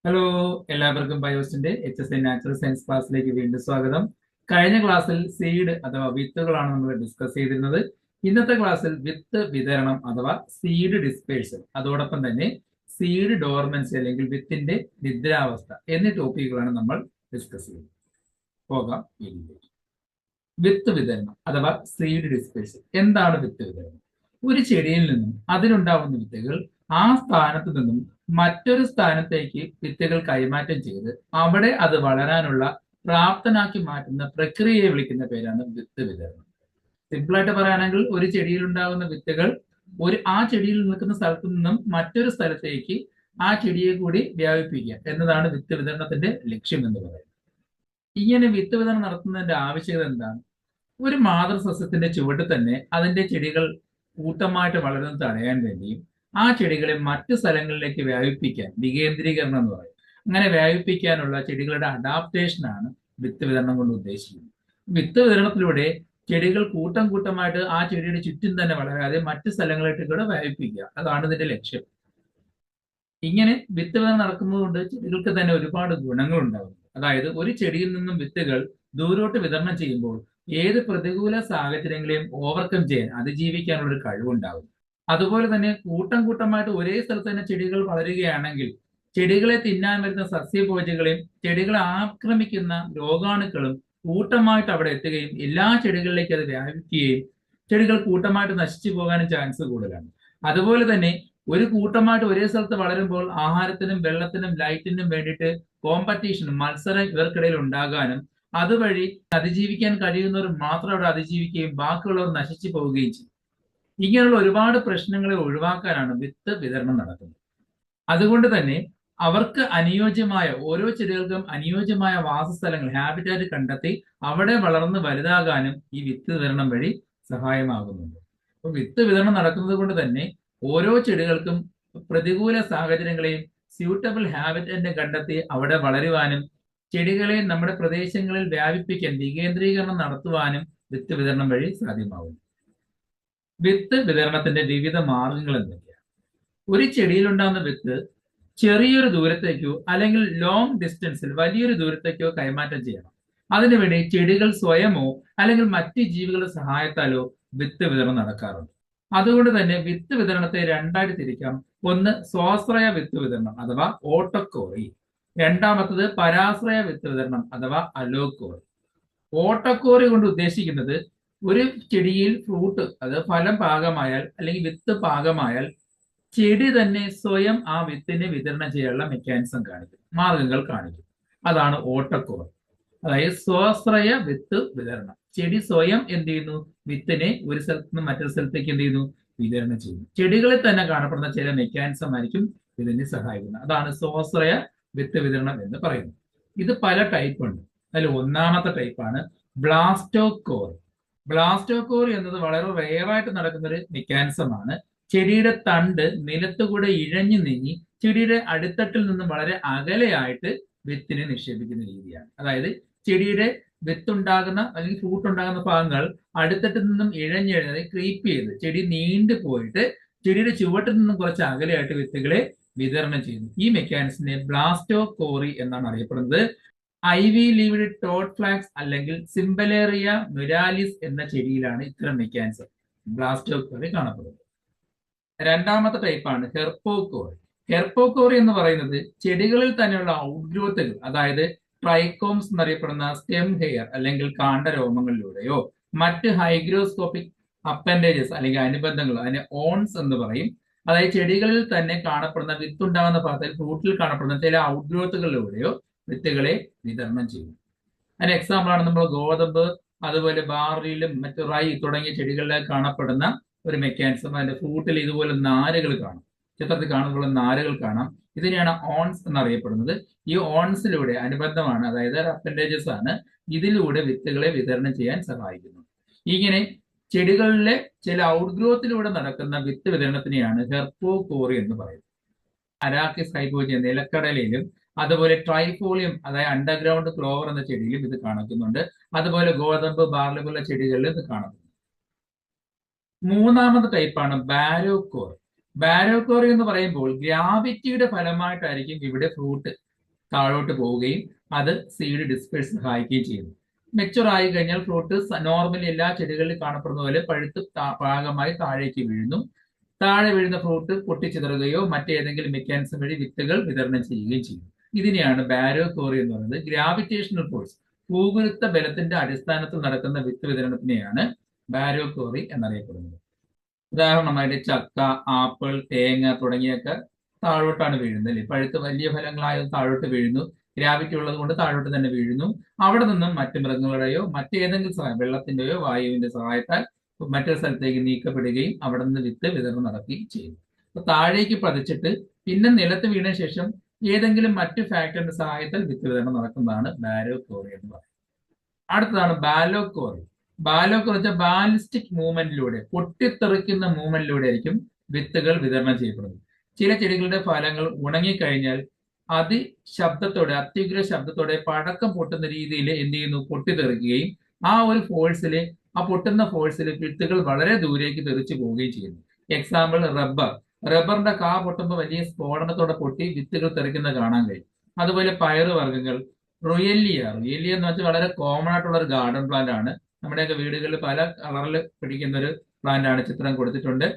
Hello, എല്ലാവർക്കും ബയോസിന്റെ HSI natural science ക്ലാസ്സിലേക്ക് വീണ്ടും സ്വാഗതം. കഴിഞ്ഞ ക്ലാസ്സിൽ സീഡ് അഥവാ വിത്തുകളാണ് നമ്മൾ ഡിസ്കസ് ചെയ്തിരുന്നത്. ഇന്നത്തെ ക്ലാസ്സിൽ വിത്ത് വിതരണം അഥവാ സീഡ് ഡിസ്പേഴ്സൽ, അതോടൊപ്പം തന്നെ സീഡ് ഡോർമൻസി അല്ലെങ്കിൽ വിത്തിന്റെ നിദ്രാവസ്ഥ എന്നീ ടോപ്പിക്കുകളാണ് നമ്മൾ ഡിസ്കസ് ചെയ്യുന്നത്. പോകാം ഇതിലേക്ക്. വിത്ത് വിതരണം അഥവാ സീഡ് ഡിസ്പേഴ്സൽ. എന്താണ് വിത്ത് വിതരണം? ഒരു ചെടിയിൽ നിന്നും അതിലുണ്ടാവുന്ന വിത്തുകൾ ആ സ്ഥാനത്ത് നിന്നും മറ്റൊരു സ്ഥാനത്തേക്ക് വിത്തുകൾ കൈമാറ്റം ചെയ്ത് അവിടെ അത് വളരാനുള്ള പ്രാപ്തനാക്കി മാറ്റുന്ന പ്രക്രിയയെ വിളിക്കുന്ന പേരാണ് വിത്ത് വിതരണം. സിമ്പിളായിട്ട് പറയുകയാണെങ്കിൽ ഒരു ചെടിയിൽ ഉണ്ടാകുന്ന വിത്തുകൾ ആ ചെടിയിൽ നിൽക്കുന്ന സ്ഥലത്തു നിന്നും മറ്റൊരു സ്ഥലത്തേക്ക് ആ ചെടിയെ കൂടി വ്യാപിപ്പിക്കുക എന്നതാണ് വിത്ത് വിതരണത്തിന്റെ ലക്ഷ്യം എന്ന് പറയുന്നത്. ഇങ്ങനെ വിത്ത് വിതരണം നടത്തുന്നതിന്റെ ആവശ്യകത എന്താണ്? ഒരു മാതൃസസ്യത്തിന്റെ ചുവട്ടിൽ തന്നെ അതിന്റെ ചെടികൾ കൂട്ടമായിട്ട് വളരുന്നത് തടയാൻ വേണ്ടിയും ആ ചെടികളെ മറ്റു സ്ഥലങ്ങളിലേക്ക് വ്യാപിപ്പിക്കാൻ, വികേന്ദ്രീകരണം എന്ന് പറയും, അങ്ങനെ വ്യാപിപ്പിക്കാനുള്ള ചെടികളുടെ അഡാപ്റ്റേഷനാണ് വിത്ത് വിതരണം കൊണ്ട് ഉദ്ദേശിക്കുന്നത്. വിത്ത് വിതരണത്തിലൂടെ ചെടികൾ കൂട്ടം കൂട്ടമായിട്ട് ആ ചെടിയുടെ ചുറ്റും തന്നെ വളരാതെ മറ്റു സ്ഥലങ്ങളിലേക്ക് കൂടെ വ്യാപിപ്പിക്കുക, അതാണ് ഇതിന്റെ ലക്ഷ്യം. ഇങ്ങനെ വിത്ത് വിതരണം നടക്കുന്നത് കൊണ്ട് ചെടികൾക്ക് തന്നെ ഒരുപാട് ഗുണങ്ങൾ ഉണ്ടാകും. അതായത് ഒരു ചെടിയിൽ നിന്നും വിത്തുകൾ ദൂരോട്ട് വിതരണം ചെയ്യുമ്പോൾ ഏത് പ്രതികൂല സാഹചര്യങ്ങളെയും ഓവർകം ചെയ്യാൻ, അതിജീവിക്കാനുള്ള ഒരു കഴിവുണ്ടാകും. അതുപോലെ തന്നെ കൂട്ടം കൂട്ടമായിട്ട് ഒരേ സ്ഥലത്ത് തന്നെ ചെടികൾ വളരുകയാണെങ്കിൽ ചെടികളെ തിന്നാൻ വരുന്ന സസ്യഭോജികളെയും ചെടികളെ ആക്രമിക്കുന്ന രോഗാണുക്കളും കൂട്ടമായിട്ട് അവിടെ എത്തുകയും എല്ലാ ചെടികളിലേക്ക് അത് വ്യാപിക്കുകയും ചെടികൾ കൂട്ടമായിട്ട് നശിച്ചു പോകാനും ചാൻസ് കൂടുതലാണ്. അതുപോലെ തന്നെ ഒരു കൂട്ടമായിട്ട് ഒരേ സ്ഥലത്ത് വളരുമ്പോൾ ആഹാരത്തിനും വെള്ളത്തിനും ലൈറ്റിനും വേണ്ടിയിട്ട് കോമ്പറ്റീഷനും, മത്സരം ഇവർക്കിടയിൽ ഉണ്ടാകാനും അതുവഴി അതിജീവിക്കാൻ കഴിയുന്നവർ മാത്രം അവിടെ അതിജീവിക്കുകയും ബാക്കിയുള്ളവർ നശിച്ചു പോവുകയും ചെയ്യും. ഇങ്ങനെയുള്ള ഒരുപാട് പ്രശ്നങ്ങളെ ഒഴിവാക്കാനാണ് വിത്ത് വിതരണം നടക്കുന്നത്. അതുകൊണ്ട് തന്നെ അവർക്ക് അനുയോജ്യമായ, ഓരോ ചെടികൾക്കും അനുയോജ്യമായ വാസസ്ഥലങ്ങൾ, ഹാബിറ്റാറ്റ് കണ്ടെത്തി അവിടെ വളർന്ന് വലുതാകാനും ഈ വിത്ത് വിതരണം വഴി സഹായമാകുന്നുണ്ട്. അപ്പൊ വിത്ത് വിതരണം നടക്കുന്നത് കൊണ്ട് തന്നെ ഓരോ ചെടികൾക്കും പ്രതികൂല സാഹചര്യങ്ങളെയും സ്യൂട്ടബിൾ ഹാബിറ്ററ്റ് കണ്ടെത്തി അവിടെ വളരുവാനും ചെടികളെ നമ്മുടെ പ്രദേശങ്ങളിൽ വ്യാപിപ്പിക്കാൻ, വികേന്ദ്രീകരണം നടത്തുവാനും വിത്ത് വിതരണം വഴി സാധ്യമാകുന്നു. വിത്ത് വിതരണത്തിന്റെ വിവിധ മാർഗങ്ങൾ എന്തൊക്കെയാണ്? ഒരു ചെടിയിലുണ്ടാകുന്ന വിത്ത് ചെറിയൊരു ദൂരത്തേക്കോ അല്ലെങ്കിൽ ലോങ് ഡിസ്റ്റൻസിൽ വലിയൊരു ദൂരത്തേക്കോ കൈമാറ്റം ചെയ്യണം. അതിനുവേണ്ടി ചെടികൾ സ്വയമോ അല്ലെങ്കിൽ മറ്റ് ജീവികളുടെ സഹായത്താലോ വിത്ത് വിതരണം നടക്കാറുണ്ട്. അതുകൊണ്ട് തന്നെ വിത്ത് വിതരണത്തെ രണ്ടായിട്ട് തിരിക്കാം. ഒന്ന് സ്വാശ്രയ വിത്ത് വിതരണം അഥവാ ഓട്ടക്കോറി, രണ്ടാമത്തത് പരാശ്രയ വിത്ത് വിതരണം അഥവാ അലോക്കോറി. ഓട്ടക്കോറി കൊണ്ട് ഉദ്ദേശിക്കുന്നത് ഒരു ചെടിയിൽ ഫ്രൂട്ട്, അത് ഫലം പാകമായാൽ അല്ലെങ്കിൽ വിത്ത് പാകമായാൽ ചെടി തന്നെ സ്വയം ആ വിത്തിനെ വിതരണം ചെയ്യാനുള്ള മെക്കാനിസം കാണിക്കും, മാർഗങ്ങൾ കാണിക്കും. അതാണ് ഓട്ടക്കോറി. അതായത് സ്വാശ്രയ വിത്ത് വിതരണം. ചെടി സ്വയം എന്ത് ചെയ്യുന്നു? വിത്തിനെ ഒരു സ്ഥലത്ത് നിന്ന് മറ്റൊരു സ്ഥലത്തേക്ക് എന്ത് ചെയ്യുന്നു? വിതരണം ചെയ്യുന്നു. ചെടികളിൽ തന്നെ കാണപ്പെടുന്ന ചില മെക്കാനിസം ആയിരിക്കും ഇതിനെ സഹായിക്കുന്നത്. അതാണ് സ്വാശ്രയ വിത്ത് വിതരണം എന്ന് പറയുന്നത്. ഇത് പല ടൈപ്പ് ഉണ്ട്. അതിൽ ഒന്നാമത്തെ ടൈപ്പാണ് ബ്ലാസ്റ്റോകോറി. ബ്ലാസ്റ്റോകോറി എന്നത് വളരെ റെയറായിട്ട് നടക്കുന്ന ഒരു മെക്കാനിസമാണ്. ചെടിയുടെ തണ്ട് നിലത്തുകൂടെ ഇഴഞ്ഞു നീങ്ങി ചെടിയുടെ അടിത്തട്ടിൽ നിന്നും വളരെ അകലെയായിട്ട് വിത്തിനെ നിക്ഷേപിക്കുന്ന രീതിയാണ്. അതായത് ചെടിയുടെ വിത്തുണ്ടാകുന്ന അല്ലെങ്കിൽ ഫ്രൂട്ട് ഉണ്ടാകുന്ന ഭാഗങ്ങൾ അടിത്തട്ടിൽ നിന്നും ഇഴഞ്ഞിഴഞ്ഞ്, അതായത് ക്രീപ്പ് ചെയ്ത് ചെടി നീണ്ടു പോയിട്ട് ചെടിയുടെ ചുവട്ടിൽ നിന്നും കുറച്ച് അകലെയായിട്ട് വിത്തുകളെ വിതരണം ചെയ്യുന്നു. ഈ മെക്കാനിസത്തിനെ ബ്ലാസ്റ്റോകോറി എന്നാണ് അറിയപ്പെടുന്നത്. ഐവി ലീവ്ഡ് ടോഡ് ഫ്ലാക്സ് അല്ലെങ്കിൽ സിംബലേറിയ മുരാലിസ് എന്ന ചെടിയിലാണ് ഇത്തരം മെക്കാനിസം ബ്ലാസ്റ്റോകോറി കാണപ്പെടുന്നത്. രണ്ടാമത്തെ ടൈപ്പാണ് ഹെർപ്പോകോറി. ഹെർപ്പോകോറി എന്ന് പറയുന്നത് ചെടികളിൽ തന്നെയുള്ള ഔട്ട്ഗ്രോത്തുകൾ, അതായത് ട്രൈക്കോംസ് എന്നറിയപ്പെടുന്ന സ്റ്റെം ഹെയർ അല്ലെങ്കിൽ കാണ്ഡരോമങ്ങളിലൂടെയോ മറ്റ് ഹൈഗ്രോസ്കോപ്പിക് അപ്പൻഡേജസ് അല്ലെങ്കിൽ അനുബന്ധങ്ങൾ, അതിനെ ഓൺസ് എന്ന് പറയും. അതായത് ചെടികളിൽ തന്നെ കാണപ്പെടുന്ന വിത്തുണ്ടാകുന്ന ഭാഗത്തിൽ ഫ്രൂട്ടിൽ കാണപ്പെടുന്ന ചില ഔട്ട്ഗ്രോത്തുകളിലൂടെയോ വിത്തുകളെ വിതരണം ചെയ്യും. അതിന് എക്സാമ്പിളാണ് നമ്മൾ ഗോതമ്പ്, അതുപോലെ ബാർലിയിലും മറ്റു റൈ തുടങ്ങിയ ചെടികളിൽ കാണപ്പെടുന്ന ഒരു മെക്കാനിസം. അതിന്റെ ഫ്രൂട്ടിൽ ഇതുപോലെ നാരുകൾ കാണും, ചിത്രത്തിൽ കാണുമ്പോൾ നാരുകൾ കാണാം. ഇതിനെയാണ് ഓൺസ് എന്നറിയപ്പെടുന്നത്. ഈ ഓൺസിലൂടെ അനുബന്ധമാണ്, അതായത് അപ്പൻഡേജസ് ആണ്, ഇതിലൂടെ വിത്തുകളെ വിതരണം ചെയ്യാൻ സഹായിക്കുന്നു. ഇങ്ങനെ ചെടികളിലെ ചില ഔട്ട്ഗ്രോത്തിലൂടെ നടക്കുന്ന വിത്ത് വിതരണത്തിനെയാണ് ഹെർപ്പോകോറി എന്ന് പറയുന്നത്. അരാക്കിസ് ഹൈപ്പോജിയ നിലക്കടലയിലും അതുപോലെ ട്രൈഫോളിയം, അതായത് അണ്ടർഗ്രൗണ്ട് ക്ലോവർ എന്ന ചെടിയിലും ഇത് കാണിക്കുന്നുണ്ട്. അതുപോലെ ഗോതമ്പ്, ബാർലി പോലുള്ള ചെടികളിൽ ഇത് കാണുന്നു. മൂന്നാമത്തെ ടൈപ്പാണ് ബാരോക്കോറി. ബാരോക്കോറി എന്ന് പറയുമ്പോൾ ഗ്രാവിറ്റിയുടെ ഫലമായിട്ടായിരിക്കും ഇവിടെ ഫ്രൂട്ട് താഴോട്ട് പോവുകയും അത് സീഡ് ഡിസ്പേഴ്സ് സഹായിക്കുകയും ചെയ്യുന്നു. മെച്ചുർ ആയി കഴിഞ്ഞാൽ ഫ്രൂട്ട് നോർമലി എല്ലാ ചെടികളിൽ കാണപ്പെടുന്ന പോലെ പഴുത്ത് പാകമായി താഴേക്ക് വീഴുന്നു. താഴെ വീഴുന്ന ഫ്രൂട്ട് പൊട്ടിച്ചിതറുകയോ മറ്റേതെങ്കിലും മെക്കാനിസം വഴി വിത്തുകൾ വിതരണം ചെയ്യുകയും ചെയ്യും. ഇതിനെയാണ് ബാരോകോറി എന്ന് പറയുന്നത്. ഗ്രാവിറ്റേഷണൽ ഫോഴ്സ്, ഭൂഗുരുത്വ ബലത്തിന്റെ അടിസ്ഥാനത്തിൽ നടക്കുന്ന വിത്ത് വിതരണത്തിനെയാണ് ബാരോകോറി എന്നറിയപ്പെടുന്നത്. ഉദാഹരണമായിട്ട് ചക്ക, ആപ്പിൾ, തേങ്ങ തുടങ്ങിയൊക്കെ താഴോട്ടാണ് വീഴുന്നത് അല്ലെ. പഴുത്ത് വലിയ ഫലങ്ങളായത് താഴോട്ട് വീഴുന്നു. ഗ്രാവിറ്റി ഉള്ളത് കൊണ്ട് താഴോട്ട് തന്നെ വീഴുന്നു. അവിടെ നിന്നും മറ്റു മൃഗങ്ങളുടെയോ മറ്റേതെങ്കിലും സഹായം, വെള്ളത്തിന്റെയോ വായുവിന്റെ സഹായത്താൽ മറ്റൊരു സ്ഥലത്തേക്ക് നീക്കപ്പെടുകയും അവിടെ നിന്ന് വിത്ത് വിതരണം നടക്കുകയും ചെയ്യുന്നു. അപ്പൊ താഴേക്ക് പതിച്ചിട്ട് പിന്നെ നിലത്ത് വീണ ശേഷം ഏതെങ്കിലും മറ്റു ഫാക്ടറിന്റെ സഹായത്താൽ വിത്ത് വിതരണം നടക്കുന്നതാണ് ബാരോകോറി എന്ന് പറയുന്നത്. അടുത്തതാണ് ബാലോകോറി. ബാലോകോറി വെച്ചാൽ ബാലിസ്റ്റിക് മൂവ്മെന്റിലൂടെ, പൊട്ടിത്തെറിക്കുന്ന മൂവ്മെന്റിലൂടെ ആയിരിക്കും വിത്തുകൾ വിതരണം ചെയ്യപ്പെടുന്നത്. ചില ചെടികളുടെ ഫലങ്ങൾ ഉണങ്ങിക്കഴിഞ്ഞാൽ അതിശബ്ദത്തോടെ, അത്യുഗ്ര ശബ്ദത്തോടെ പടക്കം പൊട്ടുന്ന രീതിയിൽ എന്ത് ചെയ്യുന്നു, പൊട്ടിത്തെറിക്കുകയും ആ ഒരു ഫോഴ്സിൽ, ആ പൊട്ടുന്ന ഫോഴ്സിൽ വിത്തുകൾ വളരെ ദൂരേക്ക് തെറിച്ചു പോവുകയും ചെയ്യുന്നു. എക്സാമ്പിൾ റബ്ബറിന്റെ കാ പൊട്ടുമ്പോൾ വലിയ സ്ഫോടനത്തോടെ പൊട്ടി വിത്തുകൾ തെറിക്കുന്നത് കാണാൻ കഴിയും. അതുപോലെ പയറുവർഗ്ഗങ്ങൾ, റുയല്ലിയ എന്ന് വെച്ചാൽ വളരെ കോമൺ ആയിട്ടുള്ള ഒരു ഗാർഡൻ പ്ലാന്റ് ആണ്. നമ്മുടെയൊക്കെ വീടുകളിൽ പല കളറിൽ പിടിക്കുന്ന ഒരു പ്ലാന്റ് ആണ്. ചിത്രം കൊടുത്തിട്ടുണ്ട്,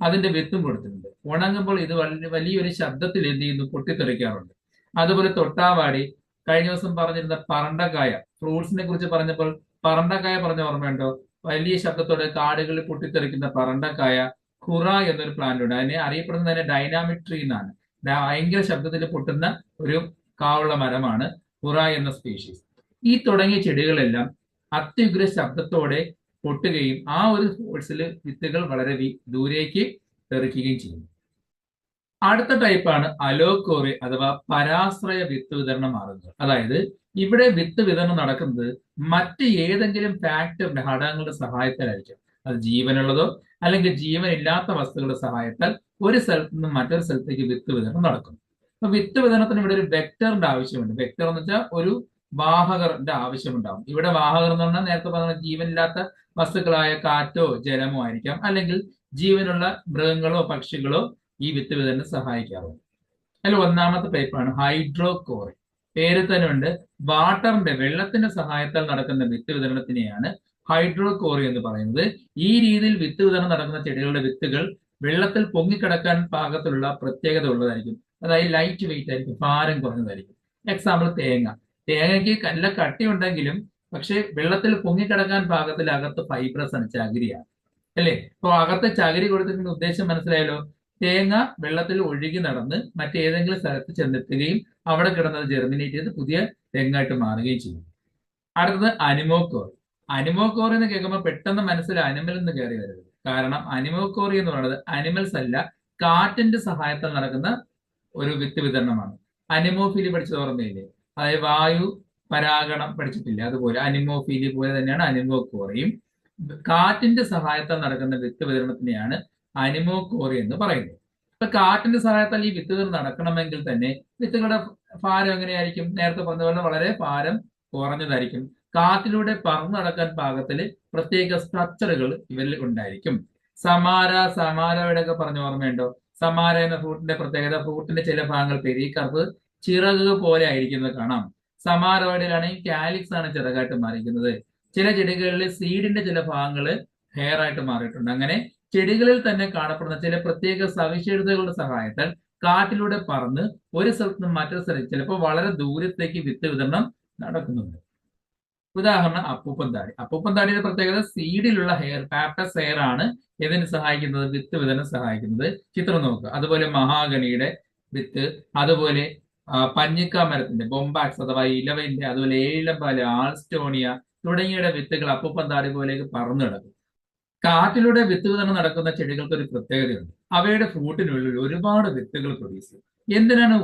അതിന്റെ വിത്തും കൊടുത്തിട്ടുണ്ട്. ഉണങ്ങുമ്പോൾ ഇത് വലിയൊരു ശബ്ദത്തിൽ എന്ത് ചെയ്യുന്നു, പൊട്ടിത്തെറിക്കാറുണ്ട്. അതുപോലെ തൊട്ടാവാടി, കഴിഞ്ഞ ദിവസം പറഞ്ഞിരുന്ന പറണ്ടക്കായ, ഫ്രൂട്ട്സിനെ കുറിച്ച് പറഞ്ഞപ്പോൾ പറണ്ടക്കായ പറഞ്ഞ ഓർമ്മയുണ്ടോ? വലിയ ശബ്ദത്തോടെ കാടുകളിൽ പൊട്ടിത്തെറിക്കുന്ന പറണ്ടക്കായ, ഖുറ എന്നൊരു പ്ലാന്റ് ഉണ്ട്. അതിനെ അറിയപ്പെടുന്നത് തന്നെ ഡൈനാമിക് ട്രീ എന്നാണ്. ഭയങ്കര ശബ്ദത്തിൽ പൊട്ടുന്ന ഒരു കാവുള്ള മരമാണ് ഖുറ എന്ന സ്പീഷീസ്. ഈ തുടങ്ങിയ ചെടികളെല്ലാം അത്യുഗ്ര ശബ്ദത്തോടെ പൊട്ടുകയും ആ ഒരു ഫോഴ്സിൽ വിത്തുകൾ വളരെ ദൂരേക്ക് തെറിക്കുകയും ചെയ്യുന്നു. അടുത്ത ടൈപ്പാണ് അലോകോറി അഥവാ പരാശ്രയ വിത്ത് വിതരണ മാർഗങ്ങൾ. അതായത് ഇവിടെ വിത്ത് വിതരണം നടക്കുന്നത് മറ്റ് ഏതെങ്കിലും ഫാക്ടറിന്റെ, ഘടകങ്ങളുടെ സഹായത്താലായിരിക്കും. അത് ജീവനുള്ളതോ അല്ലെങ്കിൽ ജീവനില്ലാത്ത വസ്തുക്കളുടെ സഹായത്താൽ ഒരു സ്ഥലത്ത് നിന്ന് മറ്റൊരു സ്ഥലത്തേക്ക് വിത്ത് വിതരണം നടക്കും. അപ്പൊ വിത്ത് വിതരണത്തിന് ഇവിടെ ഒരു വെക്ടറിന്റെ ആവശ്യമുണ്ട്. വെക്ടർ എന്ന് വെച്ചാൽ ഒരു വാഹകറിന്റെ ആവശ്യമുണ്ടാകും. ഇവിടെ വാഹകർ എന്ന് പറഞ്ഞാൽ നേരത്തെ പറഞ്ഞ ജീവനില്ലാത്ത വസ്തുക്കളായ കാറ്റോ ജലമോ ആയിരിക്കാം, അല്ലെങ്കിൽ ജീവനുള്ള മൃഗങ്ങളോ പക്ഷികളോ ഈ വിത്ത് വിതരണം സഹായിക്കാറുണ്ട്. അതിൽ ഒന്നാമത്തെ ടൈപ്പാണ് ഹൈഡ്രോകോറി. പേര് തന്നെ ഉണ്ട്, വാട്ടറിന്റെ, വെള്ളത്തിന്റെ സഹായത്താൽ നടക്കുന്ന വിത്ത് വിതരണത്തിനെയാണ് ഹൈഡ്രോകോറി എന്ന് പറയുന്നത്. ഈ രീതിയിൽ വിത്ത് വിതരണം നടക്കുന്ന ചെടികളുടെ വിത്തുകൾ വെള്ളത്തിൽ പൊങ്ങിക്കിടക്കാൻ പാകത്തിലുള്ള പ്രത്യേകത ഉള്ളതായിരിക്കും. അതായത് ലൈറ്റ് വെയിറ്റ് ആയിരിക്കും, ഭാരം കുറഞ്ഞതായിരിക്കും. എക്സാമ്പിൾ തേങ്ങയ്ക്ക് നല്ല കട്ടി ഉണ്ടെങ്കിലും പക്ഷെ വെള്ളത്തിൽ പൊങ്ങിക്കിടക്കാൻ പാകത്തിൽ അകത്ത് ഫൈബ്രസ് ആണ്, ചകിരിയാണ് അല്ലേ. അപ്പൊ അകത്ത് ചകിരി കൊടുത്തിരിക്കുന്ന ഉദ്ദേശം മനസ്സിലായല്ലോ. തേങ്ങ വെള്ളത്തിൽ ഒഴുകി നടന്ന് മറ്റേതെങ്കിലും സ്ഥലത്ത് ചെന്നെത്തുകയും അവിടെ കിടന്നത് ജെർമിനേറ്റ് ചെയ്ത് പുതിയ തെങ്ങായിട്ട് മാറുകയും ചെയ്യും. അടുത്തത് അനിമോകോറി. അനിമോകോറി എന്ന് കേൾക്കുമ്പോൾ പെട്ടെന്ന് മനസ്സിൽ അനിമൽ എന്ന് കയറി വരരുത്. കാരണം അനിമോകോറി എന്ന് പറയുന്നത് അനിമൽസ് അല്ല, കാറ്റിന്റെ സഹായത്താൽ നടക്കുന്ന ഒരു വിത്ത് വിതരണമാണ്. അനിമോഫിലി പഠിച്ചത് ഓർമ്മയില്ലേ? അതായത് വായു പരാഗണം പഠിച്ചിട്ടില്ല, അതുപോലെ അനിമോഫിലി പോലെ തന്നെയാണ് അനിമോകോറിയും. കാറ്റിന്റെ സഹായത്താൽ നടക്കുന്ന വിത്ത് വിതരണത്തിനെയാണ് അനിമോകോറി എന്ന് പറയുന്നത്. ഇപ്പൊ കാറ്റിന്റെ സഹായത്താൽ ഈ വിത്ത് വിതരണം നടക്കണമെങ്കിൽ തന്നെ വിത്തുകളുടെ ഭാരം എങ്ങനെയായിരിക്കും? നേരത്തെ പറഞ്ഞ പോലെ വളരെ ഭാരം കുറഞ്ഞതായിരിക്കും. കാറ്റിലൂടെ പറന്നു നടക്കാൻ പാകത്തില് പ്രത്യേക സ്ട്രക്ചറുകൾ ഇവരിൽ ഉണ്ടായിരിക്കും. സമാരയുടെ ഒക്കെ പറഞ്ഞ ഓർമ്മയുണ്ടോ? സമാര എന്ന ഫ്രൂട്ടിന്റെ പ്രത്യേകത, ഫ്രൂട്ടിന്റെ ചില ഭാഗങ്ങൾ പെരിക്കറുപ്പ് ചിറക് പോലെ ആയിരിക്കുന്നത് കാണാം. സമാരോയിഡിലാണെങ്കിൽ കാലിക്സ് ആണ് ചിറകായിട്ട് മാറിയിരിക്കുന്നത്. ചില ചെടികളിൽ സീഡിന്റെ ചില ഭാഗങ്ങൾ ഹെയർ ആയിട്ട് മാറിയിട്ടുണ്ട്. അങ്ങനെ ചെടികളിൽ തന്നെ കാണപ്പെടുന്ന ചില പ്രത്യേക സവിശേഷതകളുടെ സഹായത്താൽ കാറ്റിലൂടെ പറന്ന് ഒരു സ്ഥലത്ത് നിന്ന് മറ്റൊരു സ്ഥലത്ത് ചിലപ്പോൾ വളരെ ദൂരത്തേക്ക് വിത്ത് വിതരണം നടക്കുന്നുണ്ട്. ഉദാഹരണം അപ്പൂപ്പൻതാടി. അപ്പൂപ്പൻതാടിയുടെ പ്രത്യേകത സീഡിലുള്ള ഹെയർ, പാപ്പസ് ഹെയർ ആണ് ഇതിന് സഹായിക്കുന്നത്, വിത്ത് വിതരണം സഹായിക്കുന്നത്. ചിത്രം നോക്കുക. അതുപോലെ മഹാഗണിയുടെ വിത്ത്, അതുപോലെ പഞ്ഞിക്ക മരത്തിന്റെ ബൊംബാക്സ് അഥവാ ഇലവന്റെ, അതുപോലെ ഏലംപാല, ആൾസ്റ്റോണിയ തുടങ്ങിയുടെ വിത്തുകൾ അപ്പൂപ്പൻതാടി പോലേക്ക് പറന്നു കിടക്കും. കാറ്റിലൂടെ വിത്ത് വിതരണം നടക്കുന്ന ചെടികൾക്ക് ഒരു പ്രത്യേകതയുണ്ട്. അവയുടെ ഫ്രൂട്ടിനുള്ളിൽ ഒരുപാട് വിത്തുകൾ പ്രൊഡ്യൂസ് ചെയ്യും. എന്തിനാണ്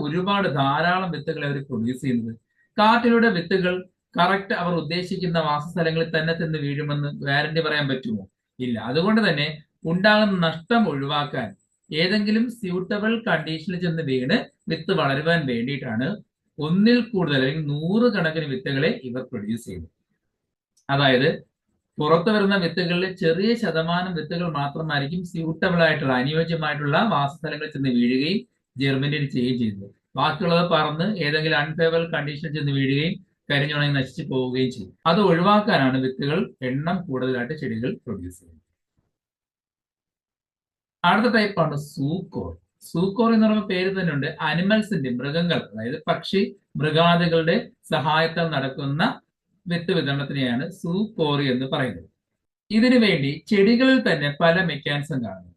ധാരാളം വിത്തുകൾ അവർ പ്രൊഡ്യൂസ് ചെയ്യുന്നത്? കാറ്റിലൂടെ വിത്തുകൾ കറക്റ്റ് അവർ ഉദ്ദേശിക്കുന്ന വാസസ്ഥലങ്ങളിൽ തന്നെ ചെന്ന് വീഴുമെന്ന് ഗ്യാരണ്ടി പറയാൻ പറ്റുമോ? ഇല്ല. അതുകൊണ്ട് തന്നെ ഉണ്ടാകുന്ന നഷ്ടം ഒഴിവാക്കാൻ ഏതെങ്കിലും സ്യൂട്ടബിൾ കണ്ടീഷനിൽ ചെന്ന് വീണ് വിത്ത് വളരുവാൻ വേണ്ടിയിട്ടാണ് ഒന്നിൽ കൂടുതൽ അല്ലെങ്കിൽ 100 കണക്കിന് വിത്തുകളെ ഇവർ പ്രൊഡ്യൂസ് ചെയ്യുന്നത്. അതായത് പുറത്തു വരുന്ന വിത്തുകളിൽ ചെറിയ ശതമാനം വിത്തുകൾ മാത്രമായിരിക്കും സ്യൂട്ടബിൾ ആയിട്ടുള്ള, അനുയോജ്യമായിട്ടുള്ള വാസസ്ഥലങ്ങളിൽ ചെന്ന് വീഴുകയും ജെർമിനേറ്റ് ചെയ്യുകയും ചെയ്യുന്നത്. ബാക്കിയുള്ളത് പറന്ന് ഏതെങ്കിലും അൺഫേവറബിൾ കണ്ടീഷൻ ചെന്ന് വീഴുകയും കരിഞ്ഞുണങ്ങി നശിച്ചു പോവുകയും ചെയ്യും. അത് ഒഴിവാക്കാനാണ് വിത്തുകൾ എണ്ണം കൂടുതലായിട്ട് ചെടികൾ പ്രൊഡ്യൂസ് ചെയ്യുന്നത്. അടുത്ത ടൈപ്പാണ് സൂക്കോർ. സൂക്കോർ എന്ന് പറയുന്ന പേര് തന്നെ ഉണ്ട്. അനിമൽസിന്റെ, മൃഗങ്ങൾ, അതായത് പക്ഷി മൃഗാദികളുടെ സഹായത്താൽ നടക്കുന്ന വിത്ത് വിതരണത്തിനെയാണ് സൂക്കോറി എന്ന് പറയുന്നത്. ഇതിനു വേണ്ടി ചെടികളിൽ തന്നെ പല മെക്കാനിസം കാണുന്നു.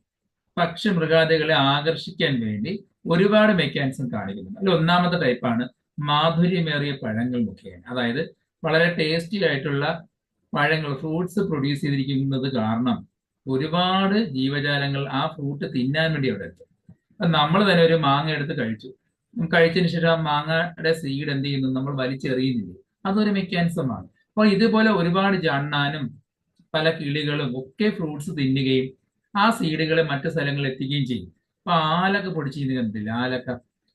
പക്ഷി മൃഗാദികളെ ആകർഷിക്കാൻ വേണ്ടി ഒരുപാട് മെക്കാനിസം കാണിക്കുന്നുണ്ട്. അതിൽ ഒന്നാമത്തെ ടൈപ്പാണ് മാധുര്യമേറിയ പഴങ്ങൾ മുഖേന. അതായത് വളരെ ടേസ്റ്റി ആയിട്ടുള്ള പഴങ്ങൾ, ഫ്രൂട്ട്സ് പ്രൊഡ്യൂസ് ചെയ്തിരിക്കുന്നത് കാരണം ഒരുപാട് ജീവജാലങ്ങൾ ആ ഫ്രൂട്ട് തിന്നാൻ വേണ്ടി അവിടെ എത്തും. നമ്മൾ തന്നെ ഒരു മാങ്ങ എടുത്ത് കഴിച്ചു. കഴിച്ചതിന് ശേഷം ആ മാങ്ങയുടെ സീഡ് എന്ത് ചെയ്യുന്നു? നമ്മൾ വലിച്ചെറിയുന്നില്ല. അതൊരു മെക്കാനിസമാണ്. അപ്പോൾ ഇതുപോലെ ഒരുപാട് ജണ്ണാനും പല കിളികളും ഒക്കെ ഫ്രൂട്ട്സ് തിന്നുകയും ആ സീഡുകളെ മറ്റു സ്ഥലങ്ങളിൽ എത്തിക്കുകയും ചെയ്യും. അപ്പൊ ആലൊക്കെ പൊടിച്ചിരിക്കുന്നത് കണ്ടിട്ടില്ല?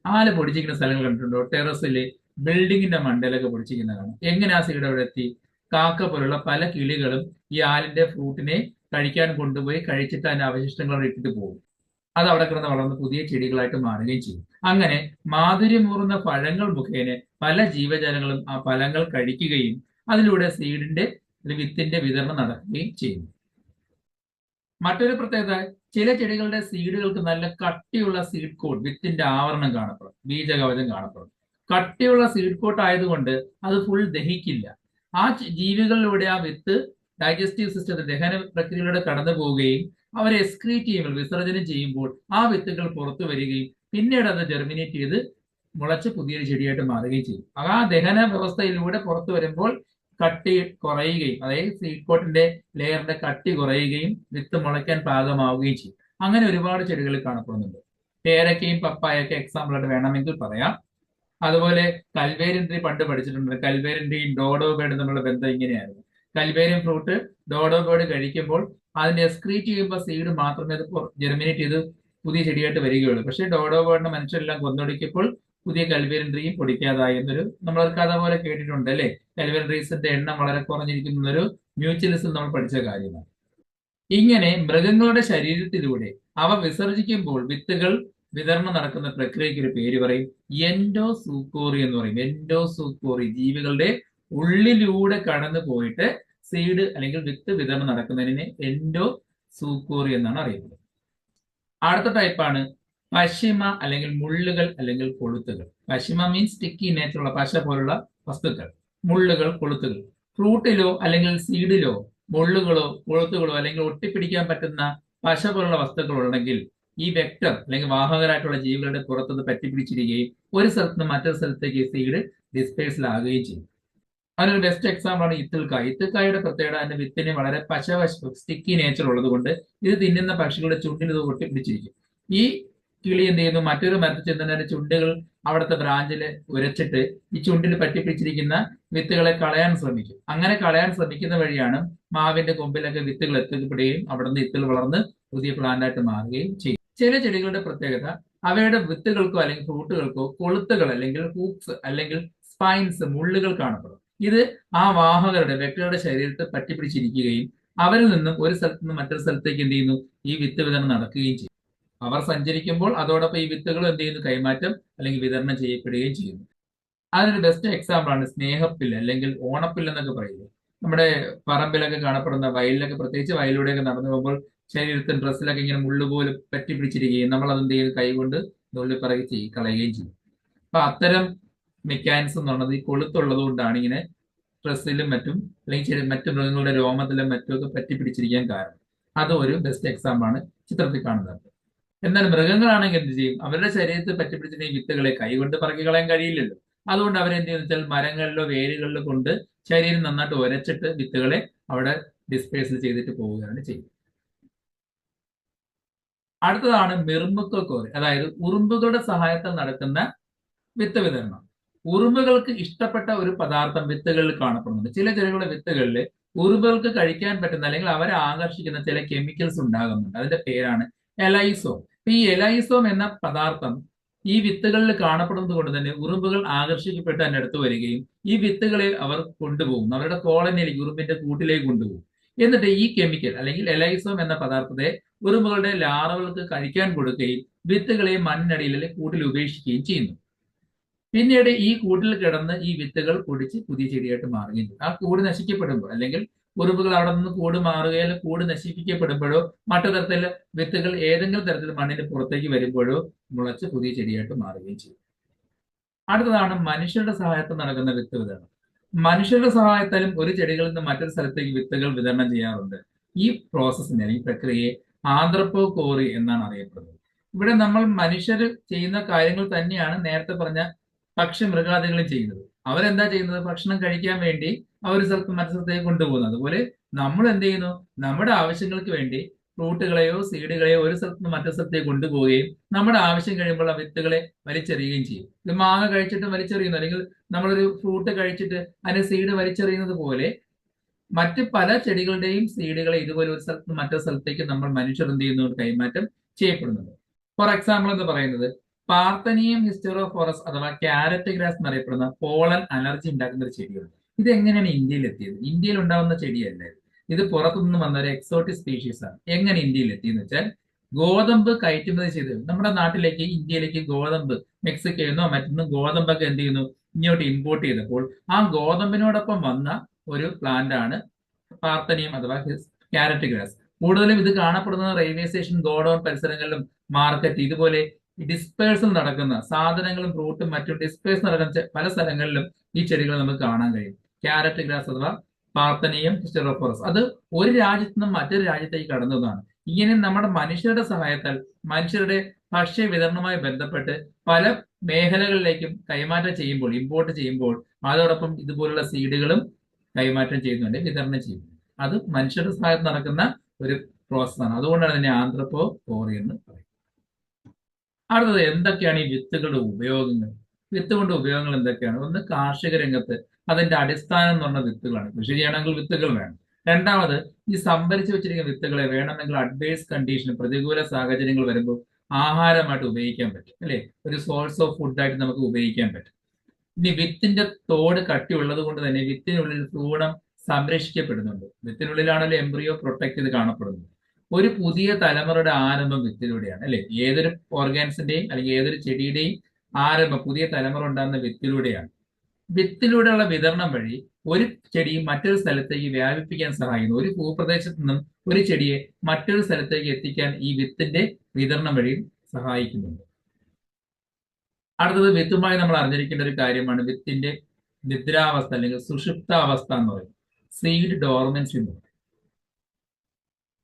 ആല പൊടിച്ചിരിക്കുന്ന സ്ഥലങ്ങൾ കണ്ടിട്ടുണ്ടോ? ടെറസില് ബിൽഡിങ്ങിന്റെ മണ്ടയിലൊക്കെ പൊടിച്ചിരിക്കുന്ന കാണാം. എങ്ങനെ ആ സീഡ് അവിടെ എത്തി? കാക്ക പോലുള്ള പല കിളികളും ഈ ആലിന്റെ ഫ്രൂട്ടിനെ കഴിക്കാൻ കൊണ്ടുപോയി കഴിച്ചിട്ട് അതിന്റെ അവശിഷ്ടങ്ങൾ അവിടെ ഇട്ടിട്ട് പോകും. അത് അവിടെ കിടന്ന് വളർന്ന് പുതിയ ചെടികളായിട്ട് മാറുകയും ചെയ്യും. അങ്ങനെ മാധുര്യമൂറുന്ന പഴങ്ങൾ മുഖേന പല ജീവജാലങ്ങളും ആ ഫലങ്ങൾ കഴിക്കുകയും അതിലൂടെ സീഡിന്റെ വിത്തിന്റെ വിതരണം നടക്കുകയും ചെയ്യുന്നു. മറ്റൊരു പ്രത്യേകത, ചില ചെടികളുടെ സീഡുകൾക്ക് നല്ല കട്ടിയുള്ള സീഡ് കോട്ട്, വിത്തിന്റെ ആവരണം കാണപ്പെടും, ബീജകവചം കാണപ്പെടും. കട്ടിയുള്ള സീഡ് കോട്ട് ആയതുകൊണ്ട് അത് ഫുൾ ദഹിക്കില്ല. ആ ജീവികളിലൂടെ ആ വിത്ത് ഡൈജസ്റ്റീവ് സിസ്റ്റത്തിൽ ദഹന പ്രക്രിയയിലൂടെ കടന്നു പോവുകയും അവരെ എക്സ്ക്രീറ്റ് ചെയ്യുമ്പോൾ, വിസർജനം ചെയ്യുമ്പോൾ ആ വിത്തുകൾ പുറത്തു വരികയും പിന്നീട് അത് ജെർമിനേറ്റ് ചെയ്ത് മുളച്ച് പുതിയൊരു ചെടിയായിട്ട് മാറുകയും ചെയ്യും. ആ ദഹന വ്യവസ്ഥയിലൂടെ പുറത്തു വരുമ്പോൾ കട്ടി കുറയുകയും, അതായത് സീഡ് കോട്ടിന്റെ ലെയറിന്റെ കട്ടി കുറയുകയും വിത്ത് മുളയ്ക്കാൻ പാകമാവുകയും ചെയ്യും. അങ്ങനെ ഒരുപാട് ചെടികൾ കാണപ്പെടുന്നുണ്ട്. പേരക്കയും പപ്പായൊക്കെ എക്സാമ്പിൾ ആയിട്ട് വേണമെങ്കിൽ പറയാം. അതുപോലെ കൽവേരിയൻ ട്രീ പണ്ട് പഠിച്ചിട്ടുണ്ട്. കൽവേരിയൻ ട്രീയും ഡോഡോ ബേർഡും തമ്മിലുള്ള ബന്ധം ഇങ്ങനെയായിരുന്നു. കൽവേരിയൻ ഫ്രൂട്ട് ഡോഡോ ബേർഡ് കഴിക്കുമ്പോൾ അതിനെ എക്സ്ക്രീറ്റ് ചെയ്യുമ്പോൾ സീഡ് മാത്രമേ അത് ജെർമിനേറ്റ് ചെയ്ത് പുതിയ ചെടിയായിട്ട് വരികയുള്ളൂ. പക്ഷേ ഡോഡോ ബേർഡിനെ മനുഷ്യരെല്ലാം കൊന്നൊടുക്കിയപ്പോൾ പുതിയ കൽവേരിയൻ ട്രീയും പൊടിക്കാതായി എന്നൊരു നമ്മൾ കഥ പോലെ കേട്ടിട്ടുണ്ട് അല്ലെ? കൽവേരിയൻ ട്രീസിന്റെ എണ്ണം വളരെ കുറഞ്ഞിരിക്കുന്ന ഒരു മ്യൂച്വലിസം നമ്മൾ പഠിച്ച കാര്യമാണ്. ഇങ്ങനെ മൃഗങ്ങളുടെ ശരീരത്തിലൂടെ അവ വിസർജിക്കുമ്പോൾ വിത്തുകൾ വിതരണം നടക്കുന്ന പ്രക്രിയയ്ക്ക് ഒരു പേര് പറയും, എൻഡോസൂക്കോറി എന്ന് പറയും. എൻഡോസൂക്കോറി, ജീവികളുടെ ഉള്ളിലൂടെ കടന്നു പോയിട്ട് സീഡ് അല്ലെങ്കിൽ വിത്ത് വിതരണം നടക്കുന്നതിനെ എൻഡോസൂക്കോറി എന്നാണ് അറിയുന്നത്. അടുത്ത ടൈപ്പാണ് പശിമ അല്ലെങ്കിൽ മുള്ളുകൾ അല്ലെങ്കിൽ കൊളുത്തുകൾ. പശിമ മീൻസ് സ്റ്റിക്കി നേച്ചറുള്ള പശ പോലുള്ള വസ്തുക്കൾ, മുള്ളുകൾ, കൊളുത്തുകൾ. ഫ്രൂട്ടിലോ അല്ലെങ്കിൽ സീഡിലോ മുള്ളുകളോ കൊളുത്തുകളോ അല്ലെങ്കിൽ ഒട്ടിപ്പിടിക്കാൻ പറ്റുന്ന പശ പോലുള്ള വസ്തുക്കൾ ഉണ്ടെങ്കിൽ ഈ വെക്ടർ അല്ലെങ്കിൽ വാഹകരായിട്ടുള്ള ജീവികളുടെ പുറത്തത് പറ്റിപ്പിടിച്ചിരിക്കുകയും ഒരു സ്ഥലത്ത് നിന്ന് മറ്റൊരു സ്ഥലത്തേക്ക് സീഡ് ഡിസ്പേഴ്സിലാകുകയും ചെയ്യും. അതിനൊരു ബെസ്റ്റ് എക്സാമ്പിൾ ആണ് ഇത്തിൽക്കായ. ഇത്തിൽക്കായുടെ പ്രത്യേകത അതിന്റെ വിത്തിന് വളരെ സ്റ്റിക്കി നേച്ചർ ഉള്ളത് കൊണ്ട് ഇത് തിന്നുന്ന പക്ഷികളുടെ ചുണ്ടിൽ ഇത് ഒട്ടിപ്പിടിച്ചിരിക്കും. ഈ കിളി എന്ത് ചെയ്യുന്നു? മറ്റൊരു മരത്തിൽ ചെന്നതിന്റെ ചുണ്ടുകൾ അവിടുത്തെ ബ്രാഞ്ചില് ഉരച്ചിട്ട് ഈ ചുണ്ടിൽ പറ്റിപ്പിടിച്ചിരിക്കുന്ന വിത്തുകളെ കളയാൻ ശ്രമിക്കും. അങ്ങനെ കളയാൻ ശ്രമിക്കുന്ന വഴിയാണ് മാവിന്റെ കൊമ്പിലൊക്കെ വിത്തുകൾ എത്തിപ്പെടുകയും അവിടെ നിന്ന് വിത്തുകൾ വളർന്ന് പുതിയ പ്ലാന്റായിട്ട് മാറുകയും ചെയ്യും. ചില ചെടികളുടെ പ്രത്യേകത, അവയുടെ വിത്തുകൾക്കോ അല്ലെങ്കിൽ ഫ്രൂട്ടുകൾക്കോ കൊളുത്തുകൾ അല്ലെങ്കിൽ ഹൂക്സ് അല്ലെങ്കിൽ സ്പൈൻസ്, മുള്ളുകൾ കാണപ്പെടും. ഇത് ആ വാഹകരുടെ വ്യക്തികളുടെ ശരീരത്തിൽ പറ്റിപ്പിടിച്ചിരിക്കുകയും അവരിൽ നിന്നും ഒരു സ്ഥലത്ത് നിന്ന് മറ്റൊരു സ്ഥലത്തേക്ക് എന്ത് ചെയ്യുന്നു? ഈ വിത്ത് വിതരണം നടക്കുകയും ചെയ്യും. അവർ സഞ്ചരിക്കുമ്പോൾ അതോടൊപ്പം ഈ വിത്തുകൾ എന്ത് ചെയ്യുന്നു? കൈമാറ്റം അല്ലെങ്കിൽ വിതരണം ചെയ്യപ്പെടുകയും ചെയ്യുന്നു. അതിനൊരു ബെസ്റ്റ് എക്സാമ്പിൾ ആണ് സ്നേഹപ്പില്ല് അല്ലെങ്കിൽ ഓണപ്പില്ല് എന്നൊക്കെ പറയുന്നത്. നമ്മുടെ പറമ്പിലൊക്കെ കാണപ്പെടുന്ന, വയലിലൊക്കെ, പ്രത്യേകിച്ച് വയലിലൂടെയൊക്കെ നടന്നു പോകുമ്പോൾ ശരീരത്തിൽ ഡ്രസ്സിലൊക്കെ ഇങ്ങനെ മുള്ളുപോലെ പറ്റിപ്പിടിച്ചിരിക്കുകയും നമ്മൾ അതെന്ത് ചെയ്യുന്നു? കൈകൊണ്ട് നുള്ളിപ്പറകി കളയുകയും ചെയ്യും. അപ്പൊ അത്തരം മെക്കാനിസം എന്ന് പറയുന്നത് ഈ കൊളുത്തുള്ളത് കൊണ്ടാണ് ഇങ്ങനെ ഡ്രസ്സിലും മറ്റും അല്ലെങ്കിൽ മറ്റു മൃഗങ്ങളുടെ രോമത്തിലും മറ്റുമൊക്കെ പറ്റിപ്പിടിച്ചിരിക്കാൻ കാരണം. അത് ഒരു ബെസ്റ്റ് എക്സാമ്പിൾ ആണ് ചിത്രത്തിൽ കാണുന്നത്. എന്നാൽ മൃഗങ്ങളാണെങ്കിൽ എന്ത് ചെയ്യും? അവരുടെ ശരീരത്തിൽ പറ്റിപ്പിടിച്ചിട്ട് ഈ വിത്തുകളെ കൈകൊണ്ട് പറക്കി കളയാൻ കഴിയില്ലല്ലോ. അതുകൊണ്ട് അവരെന്ത് ചെയ്യുന്ന വെച്ചാൽ മരങ്ങളിലോ വേരുകളിലോ കൊണ്ട് ശരീരം നന്നായിട്ട് ഉരച്ചിട്ട് വിത്തുകളെ അവിടെ ഡിസ്പേഴ്സ് ചെയ്തിട്ട് പോവുകയാണ് ചെയ്യുന്നത്. അടുത്തതാണ് മിർമുക്കോറി, അതായത് ഉറുമ്പുകളുടെ സഹായത്താൽ നടക്കുന്ന വിത്ത് വിതരണം. ഉറുമ്പുകൾക്ക് ഇഷ്ടപ്പെട്ട ഒരു പദാർത്ഥം വിത്തുകളിൽ കാണപ്പെടുന്നുണ്ട്. ചില ചെടികളുടെ വിത്തുകളിൽ ഉറുമ്പുകൾക്ക് കഴിക്കാൻ പറ്റുന്ന അല്ലെങ്കിൽ അവരെ ആകർഷിക്കുന്ന ചില കെമിക്കൽസ് ഉണ്ടാകുന്നുണ്ട്. അതിന്റെ പേരാണ് എലൈസോം. ഈ എലൈസോം എന്ന പദാർത്ഥം ഈ വിത്തുകളിൽ കാണപ്പെടുന്നത് കൊണ്ട് തന്നെ ഉറുമ്പുകൾ ആകർഷിക്കപ്പെട്ട് അതിന്റെ അടുത്ത് വരികയും ഈ വിത്തുകളെ അവർ കൊണ്ടുപോകും, അവരുടെ കോളനിയിലേക്ക്, ഉറുമ്പിന്റെ കൂട്ടിലേക്ക് കൊണ്ടുപോകും. എന്നിട്ട് ഈ കെമിക്കൽ അല്ലെങ്കിൽ എലൈസോം എന്ന പദാർത്ഥത്തെ ഉറുമ്പുകളുടെ ലാർവകൾക്ക് കഴിക്കാൻ കൊടുക്കുകയും വിത്തുകളെ മണ്ണിനടിയിൽ അല്ലെങ്കിൽ കൂട്ടിൽ ഉപേക്ഷിക്കുകയും ചെയ്യുന്നു. പിന്നീട് ഈ കൂട്ടിൽ കിടന്ന് ഈ വിത്തുകൾ പൊടിച്ച് പുതിയ ചെടിയായിട്ട് മാറുകയും ചെയ്യും. ആ കൂട് നശിക്കപ്പെടുമ്പോൾ അല്ലെങ്കിൽ ഉറുമ്പുകൾ അവിടെ നിന്ന് കൂട് മാറുകയോ അല്ലെങ്കിൽ കൂട് നശിപ്പിക്കപ്പെടുമ്പോഴോ മറ്റു തരത്തിൽ വിത്തുകൾ ഏതെങ്കിലും തരത്തിൽ മണ്ണിന് പുറത്തേക്ക് വരുമ്പോഴോ മുളച്ച് പുതിയ ചെടിയായിട്ട് മാറുകയും ചെയ്യും. അടുത്തതാണ് മനുഷ്യരുടെ സഹായത്താൽ നടക്കുന്ന വിത്ത് വിതരണം. മനുഷ്യരുടെ സഹായത്താലും ഒരു ചെടികളിൽ നിന്ന് മറ്റൊരു സ്ഥലത്തേക്ക് വിത്തുകൾ വിതരണം ചെയ്യാറുണ്ട്. ഈ പ്രോസസ്സിനെ ഈ പ്രക്രിയയെ ആന്ത്രപ്പോകോറി എന്നാണ് അറിയപ്പെടുന്നത്. ഇവിടെ നമ്മൾ മനുഷ്യർ ചെയ്യുന്ന കാര്യങ്ങൾ തന്നെയാണ് നേരത്തെ പറഞ്ഞ പക്ഷി മൃഗാദികളും ചെയ്യുന്നത്. അവരെന്താ ചെയ്യുന്നത്? ഭക്ഷണം കഴിക്കാൻ വേണ്ടി അവർ സ്ഥലത്ത് മറ്റു സ്ഥലത്തേക്ക് കൊണ്ടുപോകുന്നത്. അതുപോലെ നമ്മൾ എന്ത് ചെയ്യുന്നു? നമ്മുടെ ആവശ്യങ്ങൾക്ക് വേണ്ടി ഫ്രൂട്ടുകളെയോ സീഡുകളെയോ ഒരു സ്ഥലത്ത് നിന്ന് മറ്റു സ്ഥലത്തേക്ക് കൊണ്ടുപോവുകയും നമ്മുടെ ആവശ്യം കഴിയുമ്പോൾ ആ വിത്തുകളെ വലിച്ചെറിയുകയും ചെയ്യും. ഇത് മാങ്ങ കഴിച്ചിട്ട് വലിച്ചെറിയുന്നു, അല്ലെങ്കിൽ നമ്മളൊരു ഫ്രൂട്ട് കഴിച്ചിട്ട് അതിന്റെ സീഡ് വലിച്ചെറിയുന്നത് പോലെ മറ്റ് പല ചെടികളുടെയും സീഡുകളെ ഇതുപോലെ ഒരു സ്ഥലത്ത് നിന്ന് മറ്റൊരു സ്ഥലത്തേക്ക് നമ്മൾ മനുഷ്യർ എന്ത് ചെയ്യുന്നു? കൈമാറ്റം ചെയ്യപ്പെടുന്നുണ്ട്. ഫോർ എക്സാമ്പിൾ എന്ന് പറയുന്നത് പാർത്തനിയം ഹിസ്റ്ററോഫോറസ് അഥവാ ക്യാരറ്റ് ഗ്രാസ് എന്നറിയപ്പെടുന്ന പോളൻ അലർജി ഉണ്ടാക്കുന്ന ഒരു ചെടിയുണ്ട്. ഇത് എങ്ങനെയാണ് ഇന്ത്യയിൽ എത്തിയത്? ഇന്ത്യയിൽ ഉണ്ടാവുന്ന ചെടിയല്ല ഇത് പുറത്തുനിന്ന് വന്ന ഒരു എക്സോട്ടിക് സ്പീഷീസ് ആണ്. എങ്ങനെ ഇന്ത്യയിൽ എത്തിയെന്ന് വെച്ചാൽ ഗോതമ്പ് കയറ്റുമതി ചെയ്ത് നമ്മുടെ നാട്ടിലേക്ക് ഇന്ത്യയിലേക്ക് ഗോതമ്പ് മെക്സിക്കോയിൽ നിന്നോ മറ്റൊന്നും ഗോതമ്പൊക്കെ എന്ത് ചെയ്യുന്നു? ഇങ്ങോട്ട് ഇമ്പോർട്ട് ചെയ്തപ്പോൾ ആ ഗോതമ്പിനോടൊപ്പം വന്ന ഒരു പ്ലാന്റ് ആണ് പാർത്തനിയം അഥവാ ക്യാരറ്റ് ഗ്രാസ്. കൂടുതലും ഇത് കാണപ്പെടുന്നത് റെയിൽവേ സ്റ്റേഷൻ, ഗോഡൌൺ പരിസരങ്ങളിലും മാർക്കറ്റ് ഇതുപോലെ ഡിസ്പേഴ്സൽ നടക്കുന്ന സാധനങ്ങളും ഫ്രൂട്ടും മറ്റും ഡിസ്പേഴ്സ് നടക്കുന്ന പല സ്ഥലങ്ങളിലും ഈ ചെടികൾ നമുക്ക് കാണാൻ കഴിയും. ക്യാരറ്റ് ഗ്രാസ് അഥവാ പാർത്തനിയം ഹിസ്റ്ററോഫോറസ് അത് ഒരു രാജ്യത്ത് നിന്നും മറ്റൊരു രാജ്യത്തേക്ക് കടന്നതാണ്. ഇങ്ങനെ നമ്മുടെ മനുഷ്യരുടെ സഹായത്താൽ മനുഷ്യരുടെ ഭക്ഷ്യ വിതരണവുമായി ബന്ധപ്പെട്ട് പല മേഖലകളിലേക്കും കൈമാറ്റം ചെയ്യുമ്പോൾ, ഇമ്പോർട്ട് ചെയ്യുമ്പോൾ അതോടൊപ്പം ഇതുപോലുള്ള സീഡുകളും കൈമാറ്റം ചെയ്യുന്നുണ്ട്, വിതരണം ചെയ്യുന്നുണ്ട്. അത് മനുഷ്യരുടെ സഹായത്തിൽ നടക്കുന്ന ഒരു പ്രോസസ്സാണ്. അതുകൊണ്ടാണ് ഇതിനെ ആന്ത്രപ്പോകോറി എന്ന് പറയുന്നത്. അടുത്തത് എന്തൊക്കെയാണ് ഈ വിത്തുകളുടെ ഉപയോഗങ്ങൾ? വിത്ത് കൊണ്ട് ഉപയോഗങ്ങൾ എന്തൊക്കെയാണ്? ഒന്ന്, കാർഷിക രംഗത്ത് അതിന്റെ അടിസ്ഥാനം എന്ന് പറഞ്ഞ വിത്തുകളാണ്. കൃഷി ചെയ്യണമെങ്കിൽ വിത്തുകൾ വേണം. രണ്ടാമത്, ഈ സംഭരിച്ചു വെച്ചിരിക്കുന്ന വിത്തുകളെ വേണമെങ്കിൽ അഡ്വേഴ്സ് കണ്ടീഷൻ, പ്രതികൂല സാഹചര്യങ്ങൾ വരുമ്പോൾ ആഹാരമായിട്ട് ഉപയോഗിക്കാൻ പറ്റും, അല്ലെ? ഒരു സോഴ്സ് ഓഫ് ഫുഡായിട്ട് നമുക്ക് ഉപയോഗിക്കാൻ പറ്റും. ഇനി വിത്തിന്റെ തോട് കട്ടിയുള്ളത് കൊണ്ട് തന്നെ വിത്തിനുള്ളിൽ ഭ്രൂണം സംരക്ഷിക്കപ്പെടുന്നുണ്ട്. വിത്തിനുള്ളിലാണല്ലോ എംബ്രിയോ പ്രൊട്ടക്ട് ചെയ്ത് കാണപ്പെടുന്നത്. ഒരു പുതിയ തലമുറയുടെ ആരംഭം വിത്തിലൂടെയാണ്, അല്ലെ? ഏതൊരു ഓർഗാൻസിന്റെയും അല്ലെങ്കിൽ ഏതൊരു ചെടിയുടെയും ആരംഭം, പുതിയ തലമുറ ഉണ്ടാകുന്ന വിത്തിലൂടെയാണ്. വിത്തിലൂടെയുള്ള വിതരണം വഴി ഒരു ചെടി മറ്റൊരു സ്ഥലത്തേക്ക് വ്യാപിപ്പിക്കാൻ സഹായിക്കുന്നു. ഒരു ഭൂപ്രദേശത്ത് നിന്നും ഒരു ചെടിയെ മറ്റൊരു സ്ഥലത്തേക്ക് എത്തിക്കാൻ ഈ വിത്തിന്റെ വിതരണം വഴിയും സഹായിക്കുന്നുണ്ട്. അടുത്തത്, വിത്തുമായി നമ്മൾ അറിഞ്ഞിരിക്കേണ്ട ഒരു കാര്യമാണ് വിത്തിന്റെ നിദ്രാവസ്ഥ അല്ലെങ്കിൽ സുഷുപ്താവസ്ഥ എന്ന് പറയും. സീഡ് ഡോർമൻസി എന്ന് പറയും.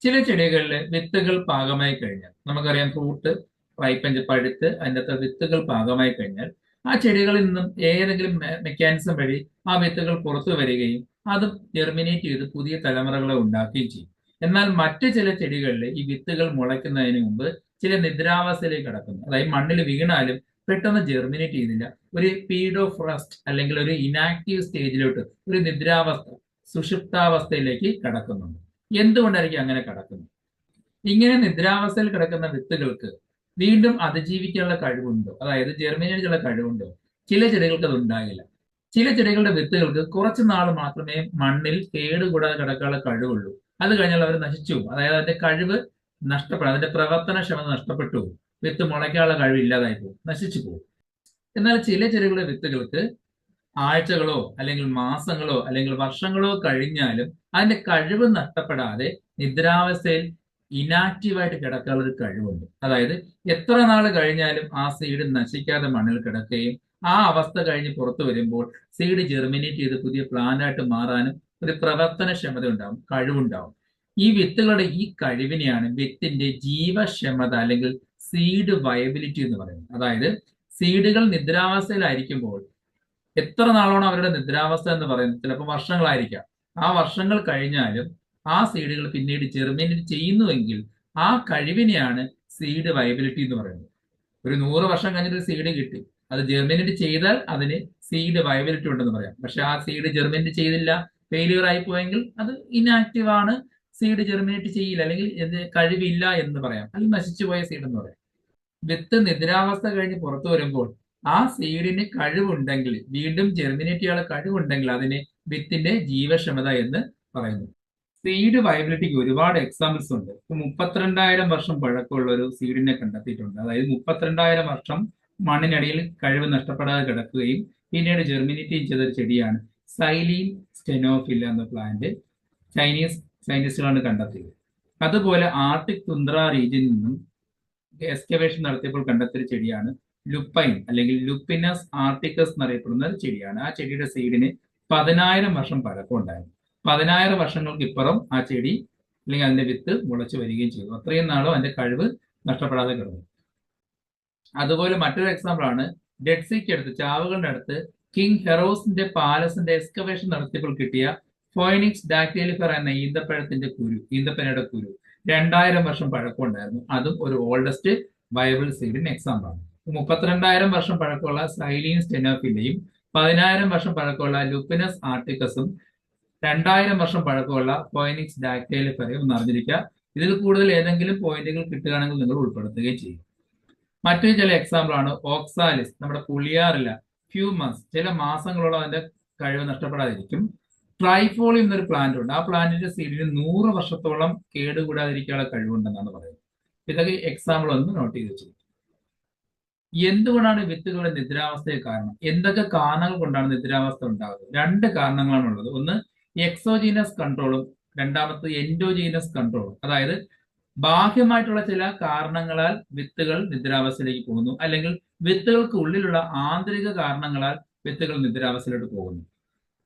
ചില ചെടികളിൽ വിത്തുകൾ പാകമായി കഴിഞ്ഞാൽ, നമുക്കറിയാം ഫ്രൂട്ട് റൈപ്പഞ്ച് പഴുത്ത് അതിൻ്റെ വിത്തുകൾ പാകമായി കഴിഞ്ഞാൽ ആ ചെടികളിൽ നിന്നും ഏതെങ്കിലും മെക്കാനിസം വഴി ആ വിത്തുകൾ പുറത്തു വരികയും അത് ജെർമിനേറ്റ് ചെയ്ത് പുതിയ തലമുറകളെ ഉണ്ടാക്കുകയും ചെയ്യും. എന്നാൽ മറ്റു ചില ചെടികളിൽ ഈ വിത്തുകൾ മുളയ്ക്കുന്നതിന് മുമ്പ് ചില നിദ്രാവസ്ഥയിലേക്ക് കടക്കുന്നു. അതായത് മണ്ണിൽ വീണാലും പെട്ടെന്ന് ജെർമിനേറ്റ് ചെയ്യുന്നില്ല. ഒരു പീരീഡ് ഓഫ് റെസ്റ്റ് അല്ലെങ്കിൽ ഒരു ഇനാക്റ്റീവ് സ്റ്റേജിലോട്ട്, ഒരു നിദ്രാവസ്ഥ, സുഷുപ്താവസ്ഥയിലേക്ക് കടക്കുന്നുണ്ട്. എന്തുകൊണ്ടായിരിക്കും അങ്ങനെ കടക്കുന്നത്? ഇങ്ങനെ നിദ്രാവസ്ഥയിൽ കിടക്കുന്ന വിത്തുകൾക്ക് വീണ്ടും അതിജീവിക്കാനുള്ള കഴിവുണ്ടോ? അതായത് ജെർമിനേറ്റ് ചെയ്യാനുള്ള കഴിവുണ്ടോ? ചില ചെടികൾക്ക് അത് ഉണ്ടാകില്ല. ചില ചെടികളുടെ വിത്തുകൾക്ക് കുറച്ചു നാൾ മാത്രമേ മണ്ണിൽ കേടുകൂടാതെ കിടക്കാനുള്ള കഴിവുള്ളൂ. അത് കഴിഞ്ഞാൽ അവർ നശിച്ചു പോകും. അതായത് അതിന്റെ കഴിവ് നഷ്ടപ്പെടും, അതിന്റെ പ്രവർത്തനക്ഷമത നഷ്ടപ്പെട്ടു പോകും. വിത്ത് മുളയ്ക്കാനുള്ള കഴിവ് ഇല്ലാതായി പോകും, നശിച്ചു പോകും. എന്നാൽ ചില ചെടികളുടെ വിത്തുകൾക്ക് ആഴ്ചകളോ അല്ലെങ്കിൽ മാസങ്ങളോ അല്ലെങ്കിൽ വർഷങ്ങളോ കഴിഞ്ഞാലും അതിന്റെ കഴിവ് നഷ്ടപ്പെടാതെ നിദ്രാവസ്ഥയിൽ ഇനാക്റ്റീവായിട്ട് കിടക്കാനുള്ള ഒരു കഴിവുണ്ട്. അതായത് എത്ര നാൾ കഴിഞ്ഞാലും ആ സീഡ് നശിക്കാതെ മണ്ണിൽ കിടക്കുകയും ആ അവസ്ഥ കഴിഞ്ഞ് പുറത്തു വരുമ്പോൾ സീഡ് ജെർമിനേറ്റ് ചെയ്ത് പുതിയ പ്ലാന്റായിട്ട് മാറാനും ഒരു പ്രവർത്തനക്ഷമത ഉണ്ടാവും, കഴിവുണ്ടാവും. ഈ വിത്തുകളുടെ ഈ കഴിവിനെയാണ് വിത്തിന്റെ ജീവക്ഷമത അല്ലെങ്കിൽ സീഡ് വയബിലിറ്റി എന്ന് പറയുന്നത്. അതായത് സീഡുകൾ നിദ്രാവസ്ഥയിലായിരിക്കുമ്പോൾ എത്ര നാളാണ് അവരുടെ നിദ്രാവസ്ഥ എന്ന് പറയുന്നത്? ചിലപ്പോൾ വർഷങ്ങളായിരിക്കാം. ആ വർഷങ്ങൾ കഴിഞ്ഞാലും ആ സീഡുകൾ പിന്നീട് ജെർമിനേറ്റ് ചെയ്യുന്നുവെങ്കിൽ ആ കഴിവിനെയാണ് സീഡ് വയബിലിറ്റി എന്ന് പറയുന്നത്. ഒരു 100 വർഷം കഴിഞ്ഞിട്ട് ഒരു സീഡ് കിട്ടി, അത് ജെർമിനേറ്റ് ചെയ്താൽ അതിന് സീഡ് വയബിലിറ്റി ഉണ്ടെന്ന് പറയാം. പക്ഷെ ആ സീഡ് ജെർമിനേറ്റ് ചെയ്തില്ല, ഫെയിലിയർ ആയി പോയെങ്കിൽ അത് ഇനാക്റ്റീവ് ആണ്, സീഡ് ജെർമിനേറ്റ് ചെയ്യില്ല, അല്ലെങ്കിൽ കഴിവില്ല എന്ന് പറയാം, അല്ലെങ്കിൽ നശിച്ചു പോയ സീഡ് എന്ന് പറയാം. വിത്ത് നിദ്രാവസ്ഥ കഴിഞ്ഞ് പുറത്തു വരുമ്പോൾ ആ സീഡിന് കഴിവുണ്ടെങ്കിൽ, വീണ്ടും ജെർമിനേറ്റ് ചെയ്യാനുള്ള കഴിവുണ്ടെങ്കിൽ അതിനെ വിത്തിന്റെ ജീവക്ഷമത എന്ന് പറയുന്നു. സീഡ് വയബിലിറ്റിക്ക് ഒരുപാട് എക്സാമ്പിൾസ് ഉണ്ട്. ഇപ്പൊ 32,000 വർഷം പഴക്കമുള്ള ഒരു സീഡിനെ കണ്ടെത്തിയിട്ടുണ്ട്. അതായത് 32,000 വർഷം മണ്ണിനടിയിൽ കഴിവ് നഷ്ടപ്പെടാതെ കിടക്കുകയും പിന്നീട് ജെർമിനേറ്റ് ചെയ്തൊരു ചെടിയാണ് സൈലീൻ സ്റ്റെനോഫില്ല എന്ന പ്ലാന്റ്. ചൈനീസ് സയന്റിസ്റ്റുകളാണ് കണ്ടെത്തിയത്. അതുപോലെ ആർട്ടിക് തുന്ദ്ര റീജിയനിൽ നിന്നും എക്സ്കവേഷൻ നടത്തിയപ്പോൾ കണ്ടെത്തിയ ചെടിയാണ് ലുപ്പൈൻ അല്ലെങ്കിൽ ലുപ്പിനസ് ആർട്ടിക്കസ് എന്നറിയപ്പെടുന്ന ഒരു ചെടിയാണ്. ആ ചെടിയുടെ സീഡിന് 10,000 വർഷം പഴക്കം ഉണ്ടായിരുന്നു. 10,000 വർഷങ്ങൾക്ക് ഇപ്പുറം ആ ചെടി അല്ലെങ്കിൽ അതിന്റെ വിത്ത് മുളച്ചു വരികയും ചെയ്തു. അത്രയും നാളും അതിന്റെ കഴിവ് നഷ്ടപ്പെടാതെ കിടന്നു. അതുപോലെ മറ്റൊരു എക്സാമ്പിൾ ആണ് ഡെഡ് സീക്ക് അടുത്ത്, ചാവുകളുടെ അടുത്ത് കിങ് ഹെറോസിന്റെ പാലസിന്റെ എക്സ്കവേഷൻ നടത്തിയപ്പോൾ കിട്ടിയ ഫോയിനിക്സ് ഡാക്ടൈലിഫർ എന്ന ഈന്തപ്പനയുടെ കുരു 2000 വർഷം പഴക്കം ഉണ്ടായിരുന്നു. അതും ഒരു ഓൾഡസ്റ്റ് വയബിൾ സീഡിന് എക്സാമ്പിൾ ആണ്. 32,000 വർഷം പഴക്കമുള്ള സൈലീൻ സ്റ്റെനോഫില്ലയും 10,000 വർഷം പഴക്കമുള്ള ലുപ്പിനസ് ആർട്ടിക്കസും 2000 വർഷം പഴക്കമുള്ള ഫോയിനിക്സ് ഡാക്ടൈലിഫറയും ഒന്ന് അറിഞ്ഞിരിക്കുക. ഇതിൽ കൂടുതൽ ഏതെങ്കിലും പോയിന്റുകൾ കിട്ടുകയാണെങ്കിൽ നിങ്ങൾ ഉൾപ്പെടുത്തുകയും ചെയ്യും. മറ്റൊരു ചില എക്സാമ്പിൾ ആണ് ഓക്സാലിസ്, നമ്മുടെ പുളിയാറില്ല, ഫ്യൂ മന്ത്സ്, ചില മാസങ്ങളോളം അതിന്റെ കഴിവ് നഷ്ടപ്പെടാതിരിക്കും. ട്രൈഫോളിയം എന്നൊരു പ്ലാന്റ് ഉണ്ട്. ആ പ്ലാന്റിന്റെ സീഡിന് 100 വർഷത്തോളം കേടുകൂടാതിരിക്കാനുള്ള കഴിവുണ്ടെന്നാണ് പറയുന്നത്. ഇതൊക്കെ എക്സാമ്പിൾ ഒന്ന് നോട്ട് ചെയ്ത് വെച്ചിരിക്കും. എന്തുകൊണ്ടാണ് വിത്തുകളുടെ നിദ്രാവസ്ഥയെ കാരണം? എന്തൊക്കെ കാരണങ്ങൾ കൊണ്ടാണ് നിദ്രാവസ്ഥ ഉണ്ടാകുന്നത്? 2 കാരണങ്ങളാണുള്ളത്. ഒന്ന് എക്സോജീനസ് കൺട്രോളും രണ്ടാമത്തത് എൻഡോജീനസ് കൺട്രോളും. അതായത് ബാഹ്യമായിട്ടുള്ള ചില കാരണങ്ങളാൽ വിത്തുകൾ നിദ്രാവസ്ഥയിലേക്ക് പോകുന്നു, അല്ലെങ്കിൽ വിത്തുകൾക്ക് ഉള്ളിലുള്ള ആന്തരിക കാരണങ്ങളാൽ വിത്തുകൾ നിദ്രാവസ്ഥയിലോട്ട് പോകുന്നു.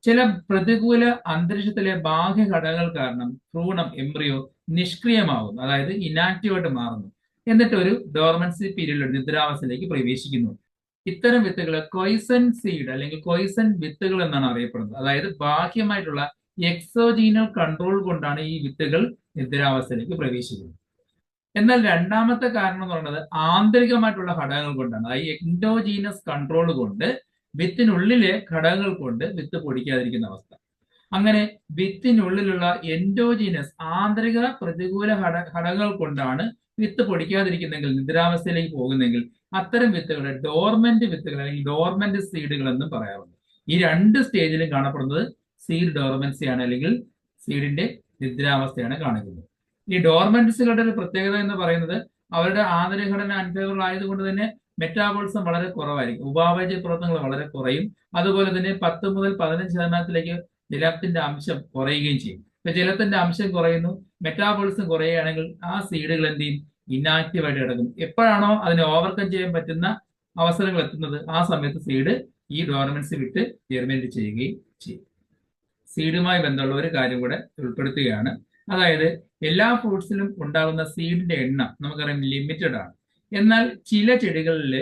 ചില പ്രതികൂല അന്തരീക്ഷത്തിലെ ബാഹ്യ ഘടകങ്ങൾ കാരണം ഭ്രൂണം എംബ്രിയോ നിഷ്ക്രിയമാകുന്നു, അതായത് ഇനാക്റ്റീവായിട്ട് മാറുന്നു. എന്നിട്ട് ഒരു ഡോർമൻസി പീരീഡിൽ നിദ്രാവസ്ഥയിലേക്ക് പ്രവേശിക്കുന്നു. ഇത്തരം വിത്തുകളെ കൊയ്സൻ സീഡ് അല്ലെങ്കിൽ കൊയ്സൻ വിത്തുകൾ എന്നാണ് അറിയപ്പെടുന്നത്. അതായത് ബാഹ്യമായിട്ടുള്ള എക്സോജീനൽ കൺട്രോൾ കൊണ്ടാണ് ഈ വിത്തുകൾ നിദ്രാവസ്ഥയിലേക്ക് പ്രവേശിക്കുന്നത്. എന്നാൽ രണ്ടാമത്തെ കാരണം എന്ന് പറയുന്നത് ആന്തരികമായിട്ടുള്ള ഘടകങ്ങൾ കൊണ്ടാണ്. അതായത് എൻഡോജീനസ് കൺട്രോൾ കൊണ്ട് വിത്തിനുള്ളിലെ ഘടകങ്ങൾ കൊണ്ട് വിത്ത് പൊടിക്കാതിരിക്കുന്ന അവസ്ഥ. അങ്ങനെ വിത്തിനുള്ളിലുള്ള എൻഡോജീനസ് ആന്തരിക പ്രതികൂല ഘടകങ്ങൾ കൊണ്ടാണ് വിത്ത് പൊടിക്കാതിരിക്കുന്നെങ്കിൽ, നിദ്രാവസ്ഥയിലേക്ക് പോകുന്നെങ്കിൽ അത്തരം വിത്തുകളെ ഡോർമെന്റ് വിത്തുകൾ അല്ലെങ്കിൽ ഡോർമെന്റ് സീഡുകൾ എന്നും പറയാറുണ്ട്. ഈ 2 സ്റ്റേജിലും കാണപ്പെടുന്നത് സീഡ് ഡോർമൻസിയാണ്, അല്ലെങ്കിൽ സീഡിന്റെ നിദ്രാവസ്ഥയാണ് കാണിക്കുന്നത്. ഈ ഡോർമൻസികളുടെ ഒരു പ്രത്യേകത എന്ന് പറയുന്നത് അവരുടെ ആന്തരിക ഘടന അൺഫേവറബിൾ ആയതുകൊണ്ട് തന്നെ മെറ്റാബോളിസം വളരെ കുറവായിരിക്കും, ഉപാപചയ പ്രവർത്തനങ്ങൾ വളരെ കുറയും. അതുപോലെ തന്നെ 10 മുതൽ 15% ജലത്തിന്റെ അംശം കുറയുകയും ചെയ്യും. ഇപ്പൊ ജലത്തിന്റെ അംശം കുറയുന്നു, മെറ്റാബോളിസം കുറയുകയാണെങ്കിൽ ആ സീഡുകൾ എന്ത് ചെയ്യും? ഇനാക്റ്റീവായിട്ട് കിടക്കും. എപ്പോഴാണോ അതിനെ ഓവർകം ചെയ്യാൻ പറ്റുന്ന അവസരങ്ങൾ എത്തുന്നത് ആ സമയത്ത് സീഡ് ഈ ഡോർമൻസി വിട്ട് ജെർമിനേറ്റ് ചെയ്യുകയും ചെയ്യും. സീഡുമായി ബന്ധമുള്ള ഒരു കാര്യം കൂടെ ഉൾപ്പെടുത്തുകയാണ്. അതായത് എല്ലാ ഫ്രൂട്ട്സിലും ഉണ്ടാകുന്ന സീഡിന്റെ എണ്ണം നമുക്കറിയാം ലിമിറ്റഡ് ആണ്. എന്നാൽ ചില ചെടികളിൽ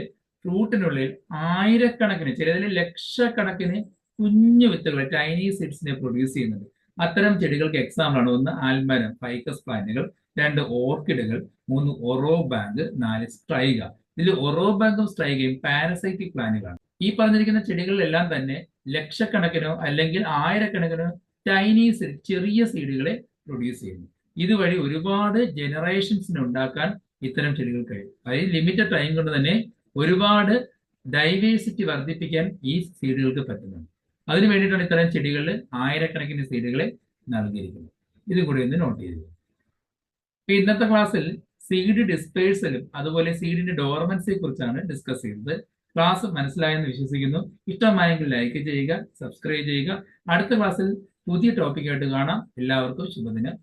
ഫ്രൂട്ടിനുള്ളിൽ ആയിരക്കണക്കിന്, ചിലതിൽ ലക്ഷക്കണക്കിന് കുഞ്ഞു വിത്തുകൾ ടൈനി സീഡ്സിനെ പ്രൊഡ്യൂസ് ചെയ്യുന്നുണ്ട്. അത്തരം ചെടികൾക്ക് എക്സാമ്പിൾ ആണ് 1 ആൽമരം ഫൈക്കസ് പ്ലാന്റുകൾ, 2 ഓർക്കിഡുകൾ, 3 ഒറോബാങ്ക്, 4 സ്ട്രൈഗ. ഇതിൽ ഒറോബാങ്കും സ്ട്രൈഗയും പാരസൈറ്റിക് പ്ലാന്റുകളാണ്. ഈ പറഞ്ഞിരിക്കുന്ന ചെടികളിലെല്ലാം തന്നെ ലക്ഷക്കണക്കിനോ അല്ലെങ്കിൽ ആയിരക്കണക്കിനോ ടൈനി സീഡ്, ചെറിയ സീഡുകളെ പ്രൊഡ്യൂസ് ചെയ്യുന്നു. ഇതുവഴി ഒരുപാട് ജനറേഷൻസിനെ ഉണ്ടാക്കാൻ ഇത്തരം ചെടികൾ കഴിയും. അതായത് ലിമിറ്റഡ് ടൈം കൊണ്ട് തന്നെ ഒരുപാട് ഡൈവേഴ്സിറ്റി വർദ്ധിപ്പിക്കാൻ ഈ സീഡുകൾക്ക് പറ്റുന്നുണ്ട്. അതിനു വേണ്ടിയിട്ടാണ് ഇത്തരം ചെടികളിൽ ആയിരക്കണക്കിന് സീഡുകളെ നൽകിയിരിക്കുന്നത്. ഇതും കൂടി ഒന്ന് നോട്ട് ചെയ്തു. ഇന്നത്തെ ക്ലാസ്സിൽ സീഡ് ഡിസ്പേഴ്സലും അതുപോലെ സീഡിന്റെ ഡോർമൻസിയെ കുറിച്ചാണ് ഡിസ്കസ് ചെയ്തത്. ക്ലാസ് മനസ്സിലായെന്ന് വിശ്വസിക്കുന്നു. ഇഷ്ടമായെങ്കിൽ ലൈക്ക് ചെയ്യുക, സബ്സ്ക്രൈബ് ചെയ്യുക. അടുത്ത ക്ലാസ്സിൽ പുതിയ ടോപ്പിക്കായിട്ട് കാണാം. എല്ലാവർക്കും ശുഭദിനം.